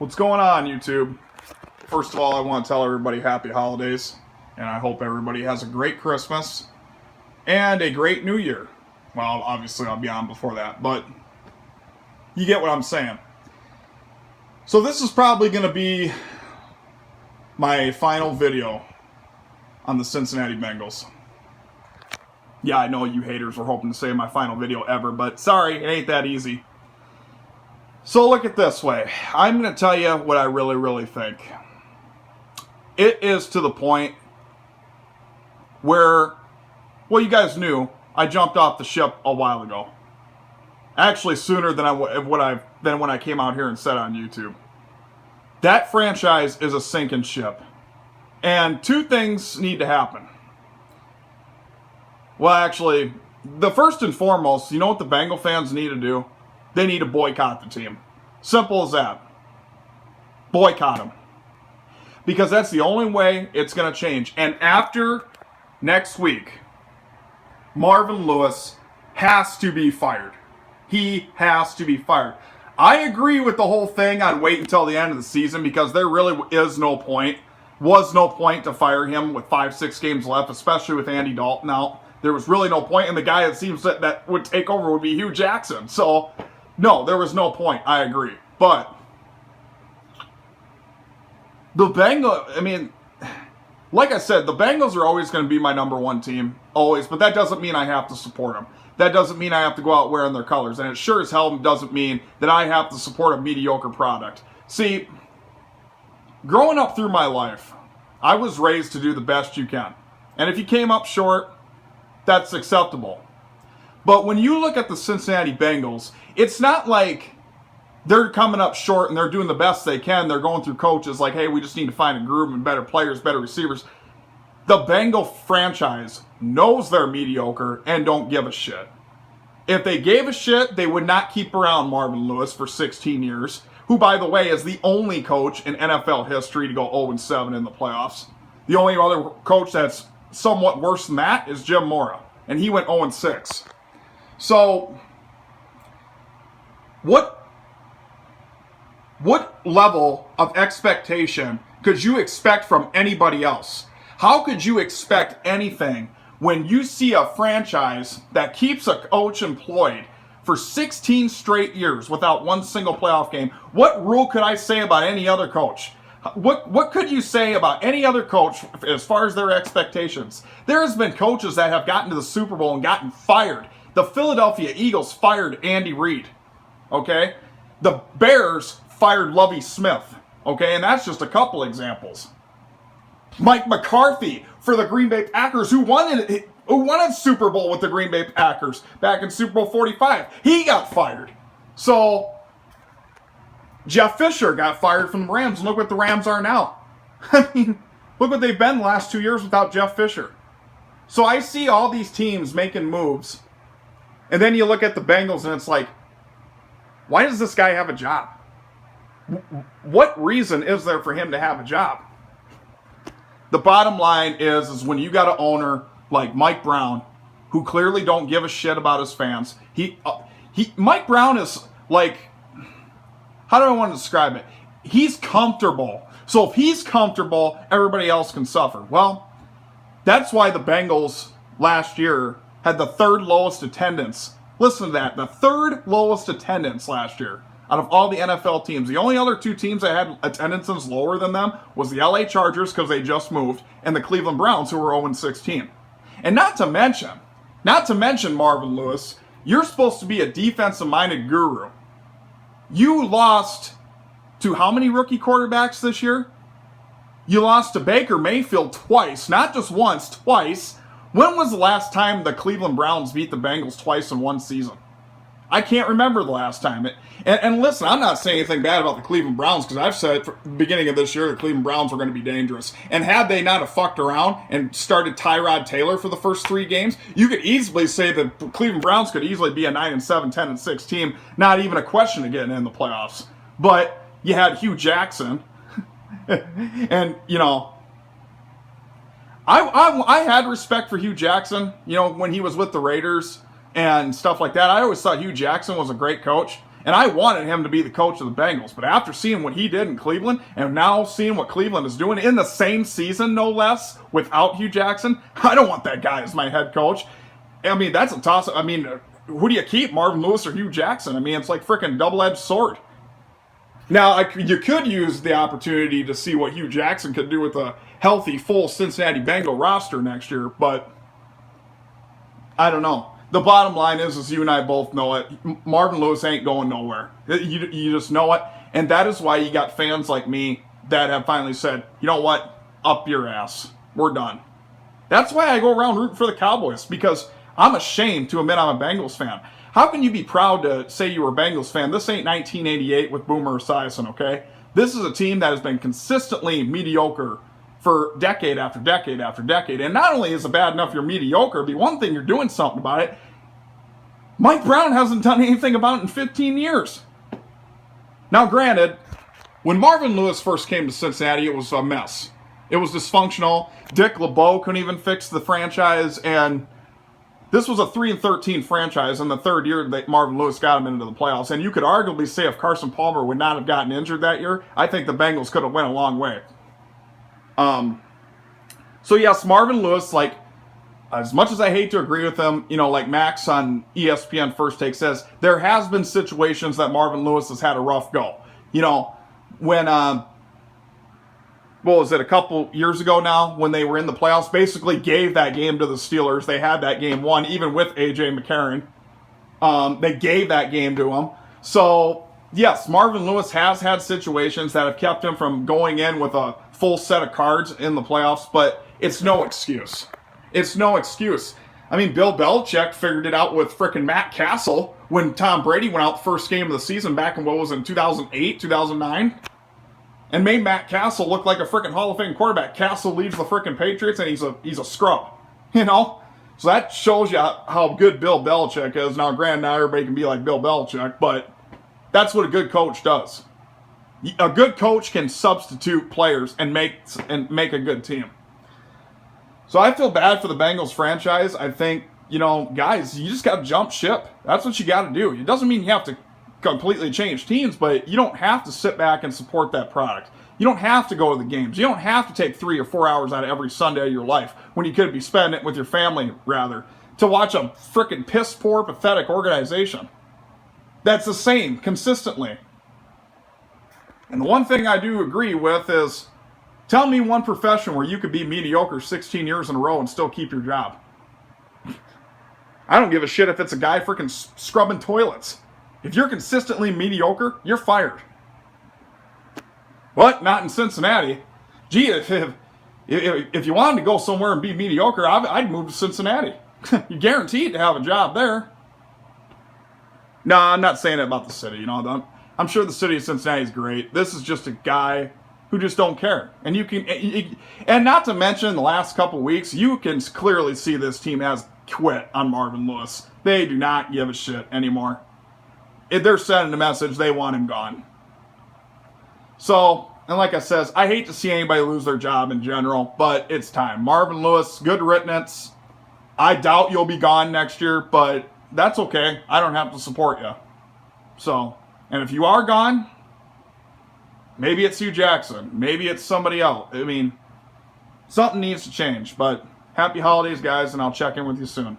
What's going on, YouTube? First of all, I want to tell everybody happy holidays, and I hope everybody has a great Christmas and a great New Year. Well, obviously I'll be on before that, but you get what I'm saying. So this is probably going to be my final video on the Cincinnati Bengals. Yeah, I know you haters were hoping to say my final video ever, but sorry, it ain't that easy. So look at it this way. I'm going to tell you what I really think. It is to the point where, well, you guys knew I jumped off the ship a while ago. Actually, sooner than when I came out here and said on YouTube. That franchise is a sinking ship. And two things need to happen. Well, actually, the first and foremost, you know what the Bengal fans need to do? They need to boycott the team. Simple as that. Boycott them. Because that's the only way it's going to change. And after next week, Marvin Lewis has to be fired. He has to be fired. I agree with the whole thing on wait until the end of the season because there really is no point. Was no point to fire him with 5-6 games left, especially with Andy Dalton out. There was really no point, and the guy that seems that would take over would be Hugh Jackson. So, no, there was no point. I agree. But the Bengals, I mean, like I said, the Bengals are always going to be my number one team. Always. But that doesn't mean I have to support them. That doesn't mean I have to go out wearing their colors. And it sure as hell doesn't mean that I have to support a mediocre product. See, growing up through my life, I was raised to do the best you can. And if you came up short, that's acceptable. But when you look at the Cincinnati Bengals, it's not like they're coming up short and they're doing the best they can. They're going through coaches like, hey, we just need to find a groove and better players, better receivers. The Bengal franchise knows they're mediocre and don't give a shit. If they gave a shit, they would not keep around Marvin Lewis for 16 years, who, by the way, is the only coach in NFL history to go 0-7 in the playoffs. The only other coach that's somewhat worse than that is Jim Mora, and he went 0-6. So, what level of expectation could you expect from anybody else? How could you expect anything when you see a franchise that keeps a coach employed for 16 straight years without one single playoff game? What rule could I say about any other coach? What could you say about any other coach as far as their expectations? There has been coaches that have gotten to the Super Bowl and gotten fired. The Philadelphia Eagles fired Andy Reid. Okay? The Bears fired Lovie Smith. Okay? And that's just a couple examples. Mike McCarthy for the Green Bay Packers, who won a Super Bowl with the Green Bay Packers back in Super Bowl 45. He got fired. So, Jeff Fisher got fired from the Rams, and look what the Rams are now. I mean, look what they've been the last 2 years without Jeff Fisher. So I see all these teams making moves, and then you look at the Bengals, and it's like, why does this guy have a job? What reason is there for him to have a job? The bottom line is when you got an owner like Mike Brown, who clearly don't give a shit about his fans. Mike Brown is like, how do I want to describe it? He's comfortable. So if he's comfortable, everybody else can suffer. Well, that's why the Bengals last year had the third lowest attendance. Listen to that. The third lowest attendance last year out of all the NFL teams. The only other two teams that had attendances lower than them was the LA Chargers, because they just moved, and the Cleveland Browns, who were 0-16. And not to mention Marvin Lewis, you're supposed to be a defensive-minded guru. You lost to how many rookie quarterbacks this year? You lost to Baker Mayfield twice, not just once, twice. When was the last time the Cleveland Browns beat the Bengals twice in one season? I can't remember the last time. And listen, I'm not saying anything bad about the Cleveland Browns, because I've said from the beginning of this year the Cleveland Browns were going to be dangerous. And had they not have fucked around and started Tyrod Taylor for the first 3 games, you could easily say that the Cleveland Browns could easily be a 9-7, 10-6 team, not even a question of getting in the playoffs. But you had Hugh Jackson, and, you know, I had respect for Hugh Jackson, you know, when he was with the Raiders and stuff like that. I always thought Hugh Jackson was a great coach. And I wanted him to be the coach of the Bengals. But after seeing what he did in Cleveland, and now seeing what Cleveland is doing in the same season, no less, without Hugh Jackson, I don't want that guy as my head coach. I mean, that's a toss. I mean, who do you keep, Marvin Lewis or Hugh Jackson? I mean, it's like freaking double-edged sword. Now, you could use the opportunity to see what Hugh Jackson could do with a healthy, full Cincinnati Bengal roster next year, but I don't know. The bottom line is you and I both know it, Marvin Lewis ain't going nowhere. You just know it, and that is why you got fans like me that have finally said, you know what, up your ass. We're done. That's why I go around rooting for the Cowboys, because I'm ashamed to admit I'm a Bengals fan. How can you be proud to say you were a Bengals fan? This ain't 1988 with Boomer Esiason, okay? This is a team that has been consistently mediocre for decade after decade after decade. And not only is it bad enough you're mediocre, but one thing, you're doing something about it. Mike Brown hasn't done anything about it in 15 years. Now, granted, when Marvin Lewis first came to Cincinnati, it was a mess. It was dysfunctional. Dick LeBeau couldn't even fix the franchise, and this was a 3-13 franchise in the third year that Marvin Lewis got him into the playoffs. And you could arguably say if Carson Palmer would not have gotten injured that year, I think the Bengals could have went a long way. So yes, Marvin Lewis, like, as much as I hate to agree with him, you know, like Max on ESPN First Take says, there has been situations that Marvin Lewis has had a rough go. You know, when, what was it, a couple years ago now, when they were in the playoffs, basically gave that game to the Steelers. They had that game won, even with A.J. McCarron. They gave that game to him. So, yes, Marvin Lewis has had situations that have kept him from going in with a full set of cards in the playoffs, but it's no excuse. It's no excuse. I mean, Bill Belichick figured it out with frickin' Matt Castle when Tom Brady went out the first game of the season back in, what was it, in 2008, 2009? And made Matt Castle look like a frickin' Hall of Fame quarterback. Castle leaves the frickin' Patriots and he's a scrub. You know? So that shows you how good Bill Belichick is. Now, granted, not everybody can be like Bill Belichick, but that's what a good coach does. A good coach can substitute players and make a good team. So I feel bad for the Bengals franchise. I think, you know, guys, you just got to jump ship. That's what you got to do. It doesn't mean you have to completely change teams, but you don't have to sit back and support that product. You don't have to go to the games. You don't have to take 3 or 4 hours out of every Sunday of your life when you could be spending it with your family, rather, to watch a frickin' piss-poor, pathetic organization that's the same consistently. And the one thing I do agree with is, tell me one profession where you could be mediocre 16 years in a row and still keep your job. I don't give a shit if it's a guy freaking scrubbing toilets. If you're consistently mediocre, you're fired. What? Not in Cincinnati. Gee, if you wanted to go somewhere and be mediocre, I'd move to Cincinnati. You're guaranteed to have a job there. No, I'm not saying it about the city. You know, I'm sure the city of Cincinnati is great. This is just a guy who just don't care. And and not to mention the last couple of weeks, you can clearly see this team has quit on Marvin Lewis. They do not give a shit anymore. If they're sending a message, they want him gone. So, and like I says, I hate to see anybody lose their job in general, but it's time. Marvin Lewis, good riddance. I doubt you'll be gone next year, but that's okay. I don't have to support you. So, and if you are gone, maybe it's Hugh Jackson. Maybe it's somebody else. I mean, something needs to change. But happy holidays, guys, and I'll check in with you soon.